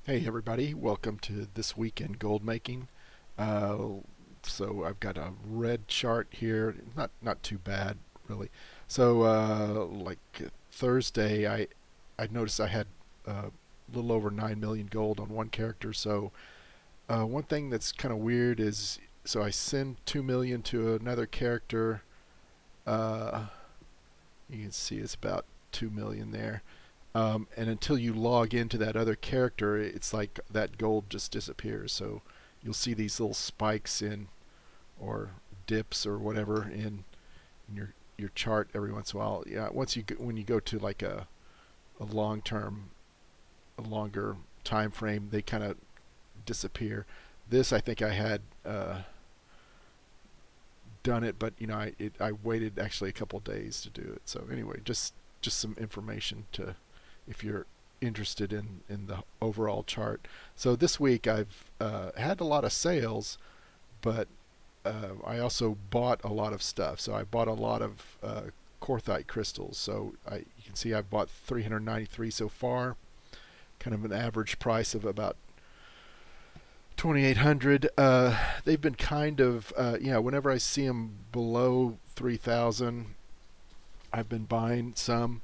Hey everybody, welcome to This Week in Goldmaking. Uh, so I've got a red chart here, not too bad really. So Thursday, I noticed I had a little over 9 million gold on one character. So one thing that's kind of weird is I send 2 million to another character. Uh, you can see it's about 2 million there. And until you log into that other character, it's like that gold just disappears. So you'll see these little spikes in or dips or whatever in your chart every once in a while. Yeah, when you go to like a a longer time frame, they kind of disappear. This I think I had done it, but I waited actually a couple days to do it. So anyway, just some information to if you're interested in the overall chart. So this week I've had a lot of sales, but I also bought a lot of stuff. So I bought a lot of Korthite crystals. You can see I've bought 393 so far, kind of an average price of about 2,800. They've been kind of whenever I see them below 3,000, I've been buying some.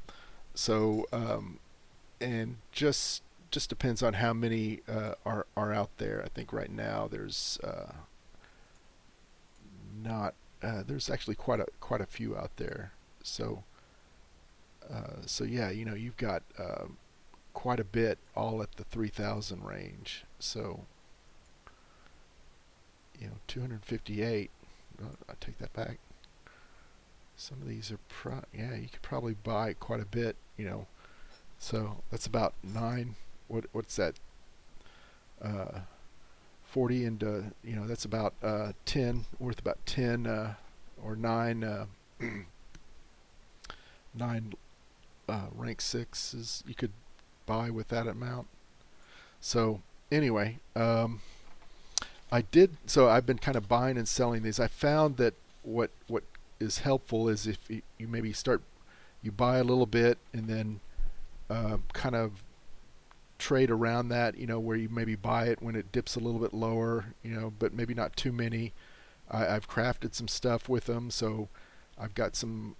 So and just depends on how many are out there. I think right now there's not there's actually quite a few out there. So yeah, you've got quite a bit all at the 3,000 range. So 258. I take that back. Some of these are yeah, you could probably buy quite a bit. So that's about nine. What's that? 40 into that's about 10, worth about 10 or 9 9 rank sixes you could buy with that amount. So anyway, I've been kind of buying and selling these. I found that what is helpful is if you maybe you buy a little bit and then kind of trade around that, where you maybe buy it when it dips a little bit lower, but maybe not too many. I've crafted some stuff with them, so I've got some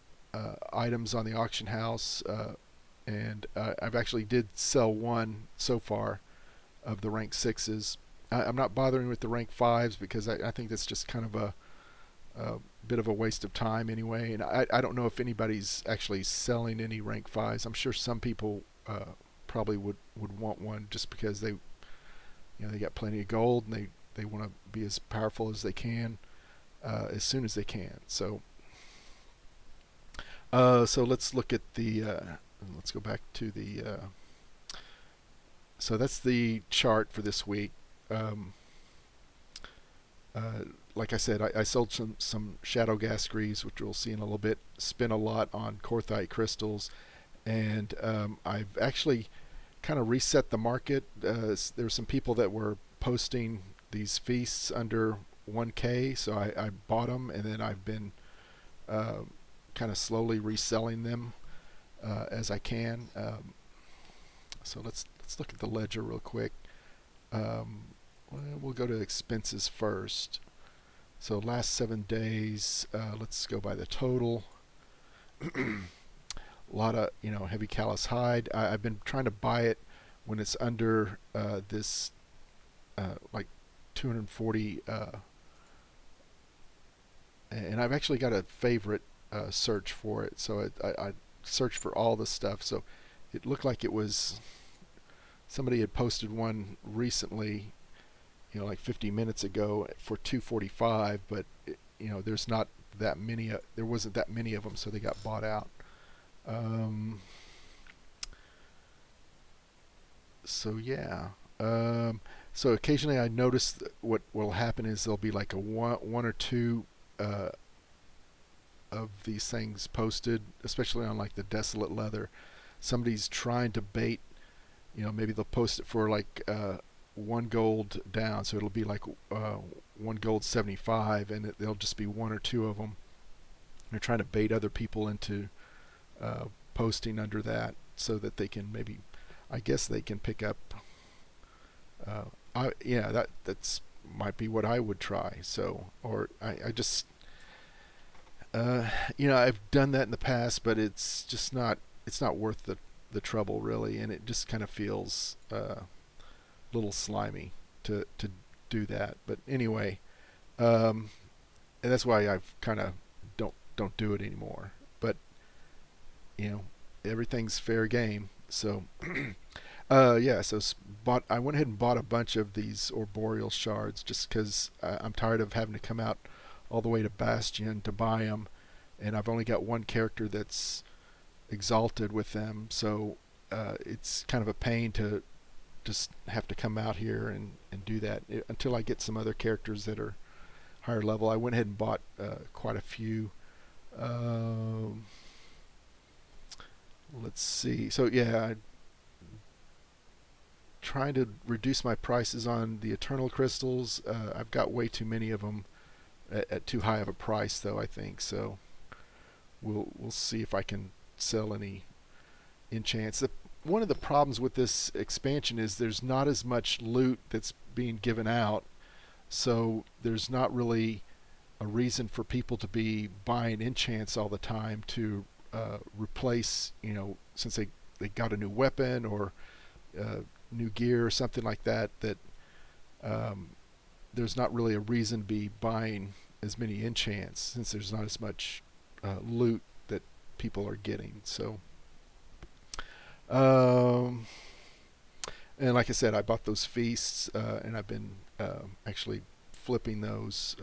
items on the auction house, and I've actually did sell one so far of the rank sixes. I'm not bothering with the rank fives because I think that's just kind of a bit of a waste of time anyway. And I don't know if anybody's actually selling any rank fives. I'm sure some people probably would want one just because they got plenty of gold and they want to be as powerful as they can as soon as they can. So let's look at let's go back to so that's the chart for this week. Um, like I said, I sold some shadow gas greaves, which we'll see in a little bit. Spent a lot on Korthite crystals, and I've actually kind of reset the market. There's some people that were posting these feasts under 1K, so I bought them, and then I've been uh, kind of slowly reselling them as I can. So let's look at the ledger real quick. We'll go to expenses first. So last 7 days, let's go by the total. A lot of heavy callus hide. I've been trying to buy it when it's under this like 240, and I've actually got a favorite search for it. So I searched for all the stuff. So it looked like it was somebody had posted one recently, like 50 minutes ago for 245, but there's not that many. There wasn't that many of them, so they got bought out. Um, so yeah. So occasionally I notice what will happen is there'll be like a one or two uh, of these things posted, especially on like the desolate leather. Somebody's trying to bait. Maybe they'll post it for like 1 gold down, so it'll be like 1 gold 75, and there'll just be one or two of them. They're trying to bait other people into posting under that so that they can maybe, I guess they can pick up That's might be what I would try. So, or I just I've done that in the past, but it's not worth the trouble really, and it just kind of feels a little slimy to do that. But anyway, um, and that's why I've kind of don't do it anymore. But you know, everything's fair game. So yeah, so bought. I went ahead and bought a bunch of these arboreal shards just because I'm tired of having to come out all the way to Bastion to buy them, and I've only got one character that's exalted with them, so it's kind of a pain to just have to come out here and do that until I get some other characters that are higher level. I went ahead and bought quite a few. Um, let's see. So yeah, I'm trying to reduce my prices on the Eternal Crystals. I've got way too many of them at too high of a price, though. I think so. We'll see if I can sell any enchants. One of the problems with this expansion is there's not as much loot that's being given out, so there's not really a reason for people to be buying enchants all the time to replace, since they got a new weapon or new gear or something like that. Um, there's not really a reason to be buying as many enchants since there's not as much loot that people are getting. So, um, and like I said, I bought those feasts, and I've been actually flipping those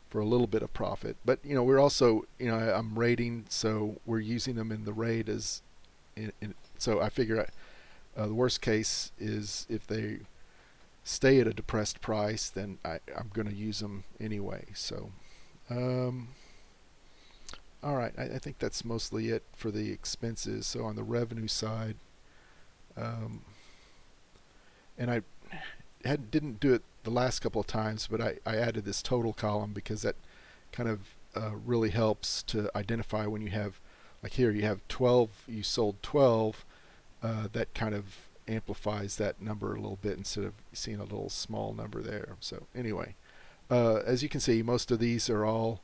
for a little bit of profit. But we're also, I'm raiding, so we're using them in the raid as, so I figure the worst case is if they stay at a depressed price, then I'm going to use them anyway. So, all right, I think that's mostly it for the expenses. So on the revenue side, um, and I didn't do it the last couple of times, but I added this total column because that kind of really helps to identify when you have, like here, you have 12, you sold 12, that kind of amplifies that number a little bit instead of seeing a little small number there. So anyway, as you can see, most of these are all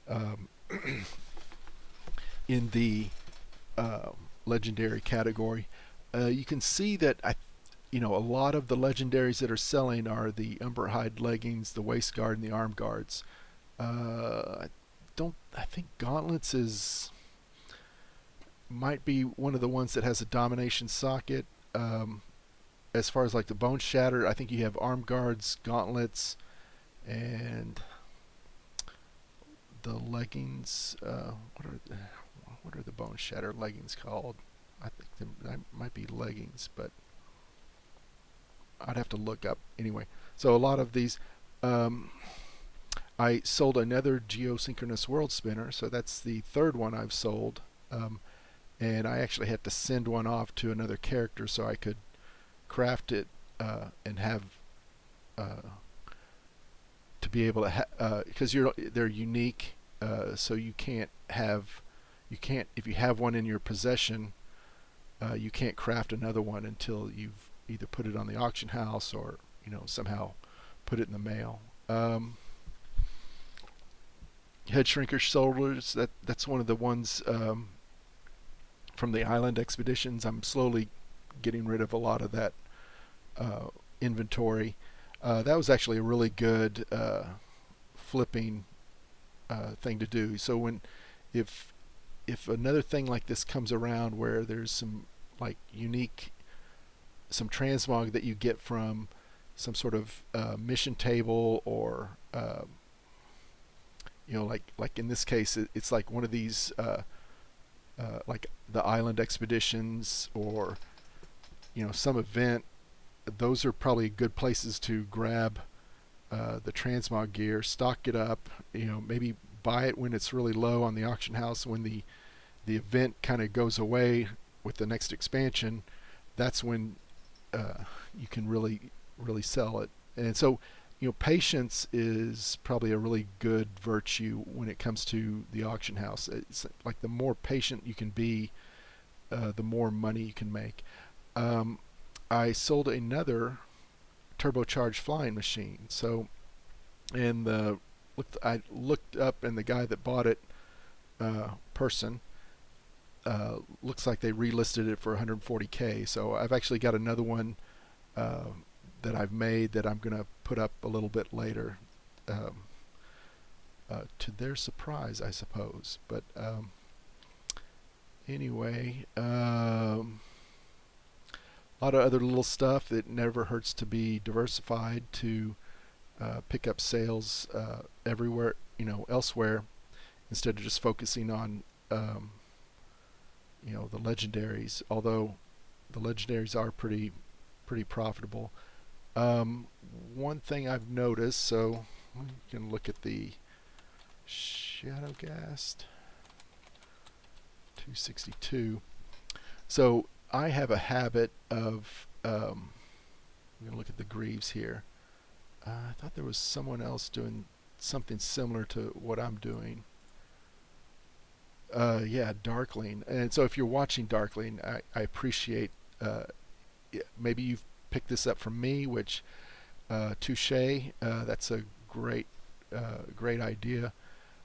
um, in the legendary category. You can see that a lot of the legendaries that are selling are the Umberhide leggings, the waist guard, and the arm guards. I don't. I think gauntlets might be one of the ones that has a domination socket. As far as like the bone shatter, I think you have arm guards, gauntlets, and the leggings. What are the bone shatter leggings called? I think they might be leggings, but I'd have to look up anyway. So a lot of these, I sold another geosynchronous world spinner, so that's the third one I've sold, and I actually had to send one off to another character so I could craft it and have to be able to because they're unique, so you can't if you have one in your possession, you can't craft another one until you've either put it on the auction house or somehow put it in the mail. Head shrinker shoulders, that's one of the ones from the island expeditions. I'm slowly getting rid of a lot of that inventory. That was actually a really good flipping thing to do. So if another thing like this comes around where there's some like unique, some transmog that you get from some sort of mission table, or like in this case it's like one of these like the island expeditions, or some event, those are probably good places to grab the transmog gear, stock it up, maybe buy it when it's really low on the auction house. When the event kind of goes away with the next expansion, that's when you can really sell it. And so patience is probably a really good virtue when it comes to the auction house. It's like the more patient you can be, the more money you can make. I sold another turbocharged flying machine. So, and I looked up, and the guy that bought it, person, looks like they relisted it for 140K. So I've actually got another one uh, that I've made that I'm gonna put up a little bit later, um, to their surprise, I suppose. But anyway, a lot of other little stuff that never hurts to be diversified to pick up sales everywhere, elsewhere, instead of just focusing on the legendaries. Although the legendaries are pretty profitable. Um, One thing I've noticed, so you can look at the Shadowgast 262. So I have a habit of, I'm going to look at the Greaves here. I thought there was someone else doing something similar to what I'm doing. Yeah, Darkling. And so if you're watching Darkling, I appreciate, maybe you've picked this up from me, which, touche, that's a great idea.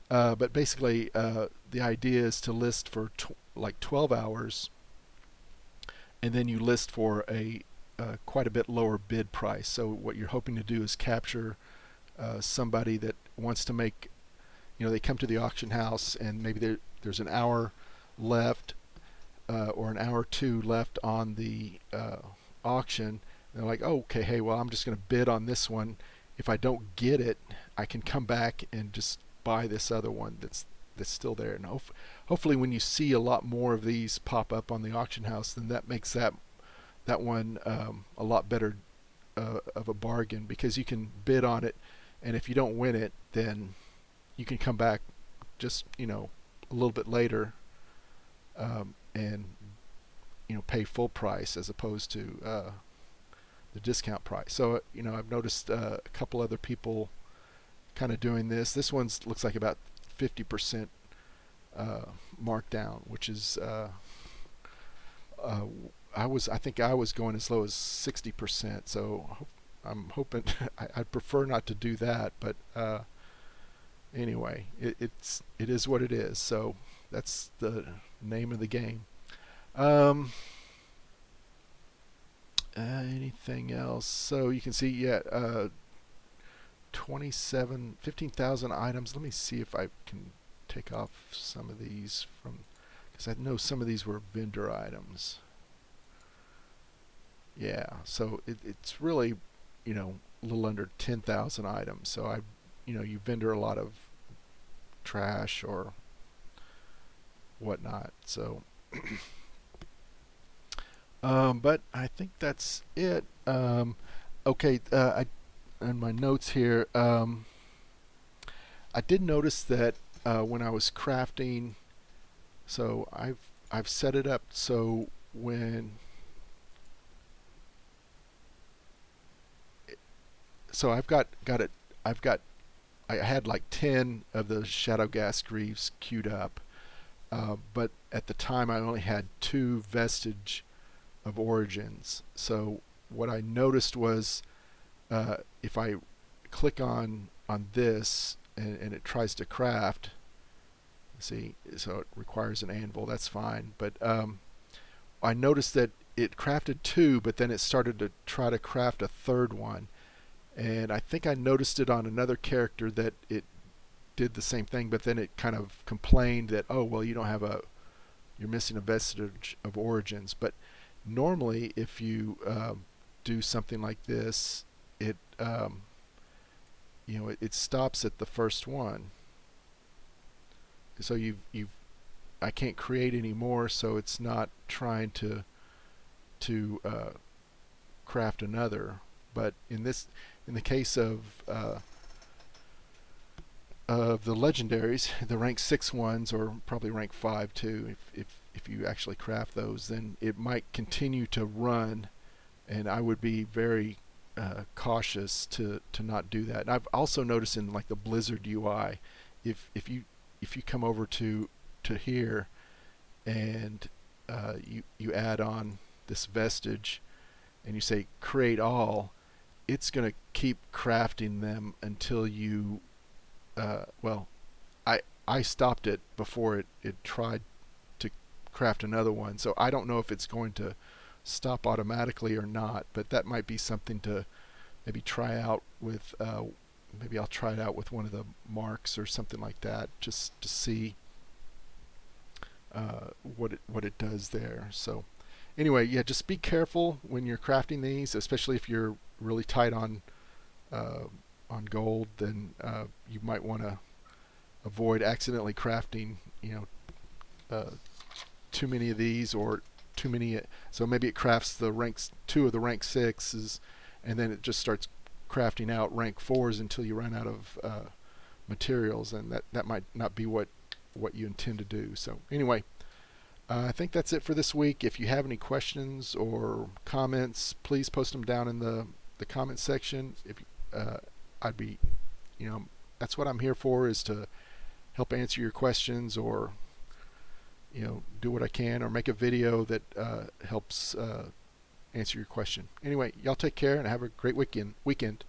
But basically, the idea is to list for like 12 hours, and then you list for a quite a bit lower bid price. So what you're hoping to do is capture somebody that wants to make, they come to the auction house, and maybe there's an hour left, or an hour or two left on the auction. And they're like, oh, okay, hey, well, I'm just going to bid on this one. If I don't get it, I can come back and just buy this other one that's still there. And hopefully, when you see a lot more of these pop up on the auction house, then that makes that one a lot better of a bargain, because you can bid on it, and if you don't win it, then you can come back just a little bit later, and pay full price as opposed to the discount price. So I've noticed a couple other people kind of doing this. This one looks like about 50% markdown, which is I think I was going as low as 60%. So I'm hoping I'd prefer not to do that, but anyway, it is what it is. So that's the name of the game. Um, Anything else? So you can see, yeah, 15,000 items. Let me see if I can take off some of these from, because I know some of these were vendor items. Yeah, so it's really, a little under 10,000 items. So you vendor a lot of trash or whatnot. So, but I think that's it. Okay, in my notes here, I did notice that when I was crafting, so I've set it up so when so I've got it. I had like 10 of the Shadowgast Greaves queued up, but at the time I only had 2 vestige of origins. So what I noticed was, if I click on this, and it tries to craft, see, so it requires an anvil, that's fine, but I noticed that it crafted 2, but then it started to try to craft a 3rd one, and I think I noticed it on another character that it did the same thing, but then it kind of complained that, oh well, you're missing a vestige of origins. But normally, if you do something like this, it it stops at the first one. So I can't create any more, so it's not trying to craft another. But in the case of the legendaries, the rank 6 ones, or probably rank 5 too, if you actually craft those, then it might continue to run, and I would be very cautious to not do that. And I've also noticed in like the Blizzard UI, if you come over to here, and you add on this vestige, and you say create all, it's going to keep crafting them until you well, I stopped it before it tried to craft another one, so I don't know if it's going to stop automatically or not, but that might be something to maybe try out with maybe I'll try it out with one of the marks or something like that, just to see what it does there. So anyway, yeah, just be careful when you're crafting these, especially if you're really tight uh, on gold. Then you might want to avoid accidentally crafting, too many of these, or too many. So maybe it crafts the ranks 2 of the rank 6s, and then it just starts crafting out rank 4s until you run out of materials, and that might not be what you intend to do. So anyway, I think that's it for this week. If you have any questions or comments, please post them down in the comment section. If I'd be, that's what I'm here for, is to help answer your questions, or do what I can, or make a video that helps answer your question. Anyway, y'all take care and have a great weekend.